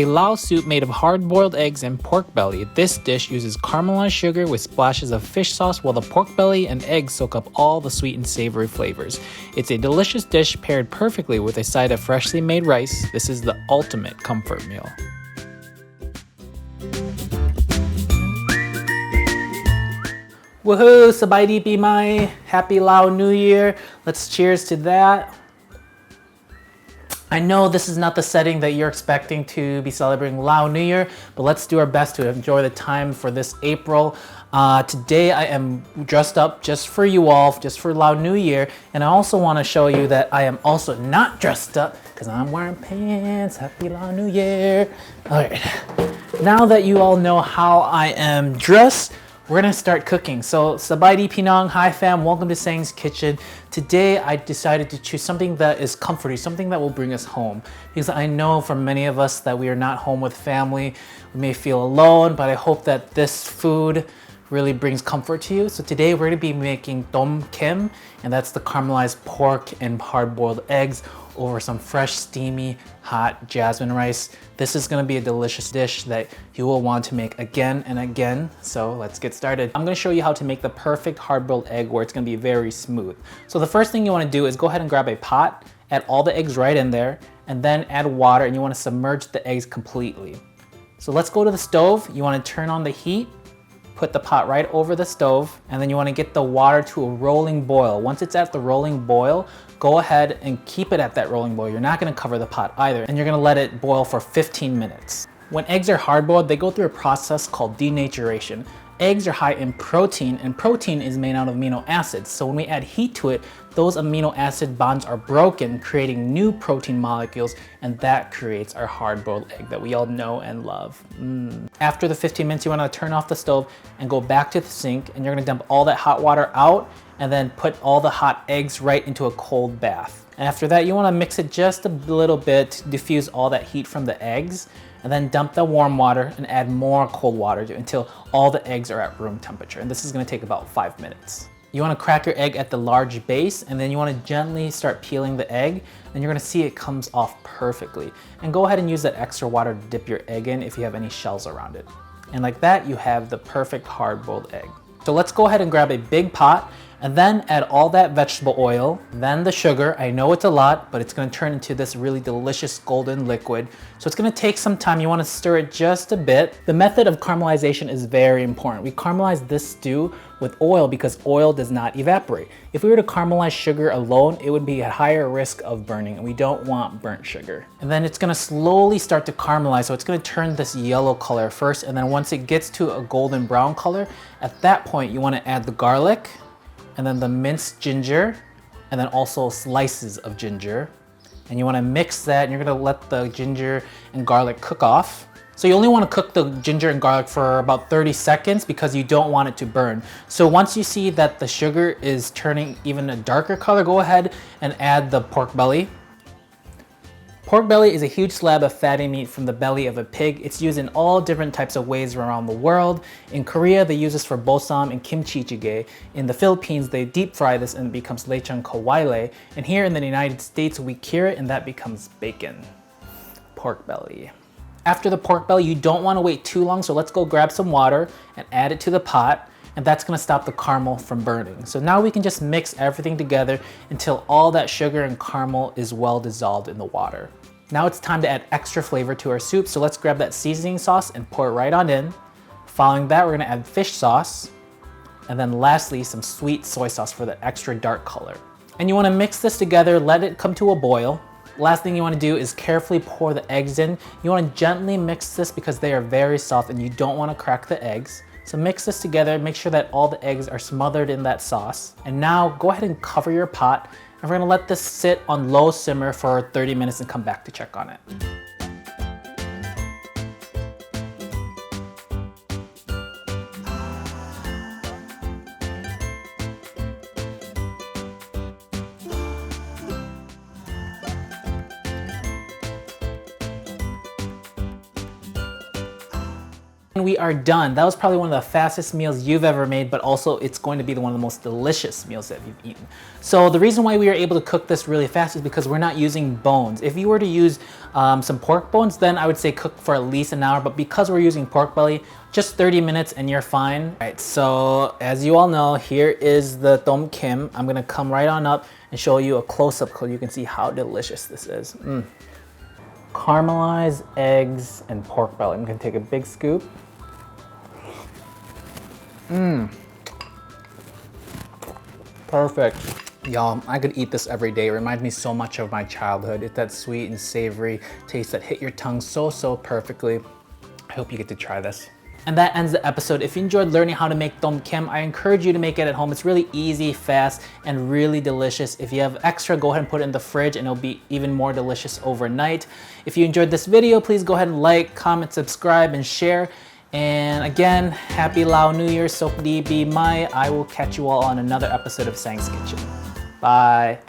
A Lao soup made of hard-boiled eggs and pork belly. This dish uses caramelized sugar with splashes of fish sauce while the pork belly and eggs soak up all the sweet and savory flavors. It's a delicious dish paired perfectly with a side of freshly made rice. This is the ultimate comfort meal. Woohoo! Sabai di mai! Happy Lao New Year! Let's cheers to that. I know this is not the setting that you're expecting to be celebrating Lao New Year, but let's do our best to enjoy the time for this April. Today I am dressed up just for you all, just for Lao New Year, and I also want to show you that I am also not dressed up because I'm wearing pants. Happy Lao New Year! Alright, now that you all know how I am dressed, we're gonna start cooking. So, Sabai di Pinang, hi fam, welcome to Saeng's Kitchen. Today I decided to choose something that is comforting, something that will bring us home. Because I know for many of us that we are not home with family, we may feel alone, but I hope that this food really brings comfort to you. So today we're gonna be making Thom Khem, and that's the caramelized pork and hard-boiled eggs over some fresh, steamy, hot jasmine rice. This is gonna be a delicious dish that you will want to make again and again. So let's get started. I'm gonna show you how to make the perfect hard-boiled egg where it's gonna be very smooth. So the first thing you wanna do is go ahead and grab a pot, add all the eggs right in there, and then add water, and you wanna submerge the eggs completely. So let's go to the stove. You wanna turn on the heat, put the pot right over the stove, and then you wanna get the water to a rolling boil. Once it's at the rolling boil, go ahead and keep it at that rolling boil. You're not gonna cover the pot either, and you're gonna let it boil for 15 minutes. When eggs are hard-boiled, they go through a process called denaturation. Eggs are high in protein, and protein is made out of amino acids. So when we add heat to it, those amino acid bonds are broken, creating new protein molecules, and that creates our hard-boiled egg that we all know and love. After the 15 minutes, you wanna turn off the stove and go back to the sink, and you're gonna dump all that hot water out and then put all the hot eggs right into a cold bath. And after that, you wanna mix it just a little bit to diffuse all that heat from the eggs, and then dump the warm water and add more cold water until all the eggs are at room temperature. And this is gonna take about 5 minutes. You wanna crack your egg at the large base, and then you wanna gently start peeling the egg, and you're gonna see it comes off perfectly. And go ahead and use that extra water to dip your egg in if you have any shells around it. And like that, you have the perfect hard-boiled egg. So let's go ahead and grab a big pot, and then add all that vegetable oil, then the sugar. I know it's a lot, but it's gonna turn into this really delicious golden liquid. So it's gonna take some time. You wanna stir it just a bit. The method of caramelization is very important. We caramelize this stew with oil because oil does not evaporate. If we were to caramelize sugar alone, it would be at higher risk of burning, and we don't want burnt sugar. And then it's gonna slowly start to caramelize, so it's gonna turn this yellow color first, and then once it gets to a golden brown color, at that point you wanna add the garlic, and then the minced ginger, and then also slices of ginger. And you wanna mix that, and you're gonna let the ginger and garlic cook off. So you only wanna cook the ginger and garlic for about 30 seconds because you don't want it to burn. So once you see that the sugar is turning even a darker color, go ahead and add the pork belly. Pork belly is a huge slab of fatty meat from the belly of a pig. It's used in all different types of ways around the world. In Korea, they use this for bosam and kimchi jjigae. In the Philippines, they deep fry this and it becomes lechon kawaile. And here in the United States, we cure it and that becomes bacon. Pork belly. After the pork belly, you don't want to wait too long, so let's go grab some water and add it to the pot. And that's gonna stop the caramel from burning. So now we can just mix everything together until all that sugar and caramel is well dissolved in the water. Now it's time to add extra flavor to our soup, so let's grab that seasoning sauce and pour it right on in. Following that, we're gonna add fish sauce, and then lastly, some sweet soy sauce for the extra dark color. And you wanna mix this together, let it come to a boil. Last thing you wanna do is carefully pour the eggs in. You wanna gently mix this because they are very soft and you don't wanna crack the eggs. So mix this together, make sure that all the eggs are smothered in that sauce. And now go ahead and cover your pot, and we're gonna let this sit on low simmer for 30 minutes and come back to check on it. We are done. That was probably one of the fastest meals you've ever made, but also it's going to be one of the most delicious meals that you've eaten. So the reason why we are able to cook this really fast is because we're not using bones. If you were to use some pork bones, then I would say cook for at least an hour, but because we're using pork belly, just 30 minutes and you're fine. All right, so as you all know, here is the Thom Khem. I'm gonna come right on up and show you a close-up so you can see how delicious this is. Caramelized eggs and pork belly. I'm gonna take a big scoop. Perfect. Y'all, I could eat this every day. It reminds me so much of my childhood. It's that sweet and savory taste that hit your tongue so perfectly. I hope you get to try this. And that ends the episode. If you enjoyed learning how to make Thom Khem, I encourage you to make it at home. It's really easy, fast, and really delicious. If you have extra, go ahead and put it in the fridge and it'll be even more delicious overnight. If you enjoyed this video, please go ahead and like, comment, subscribe, and share. And again, happy Lao New Year, Sok Di Bi Mai. I will catch you all on another episode of Saeng's Kitchen. Bye.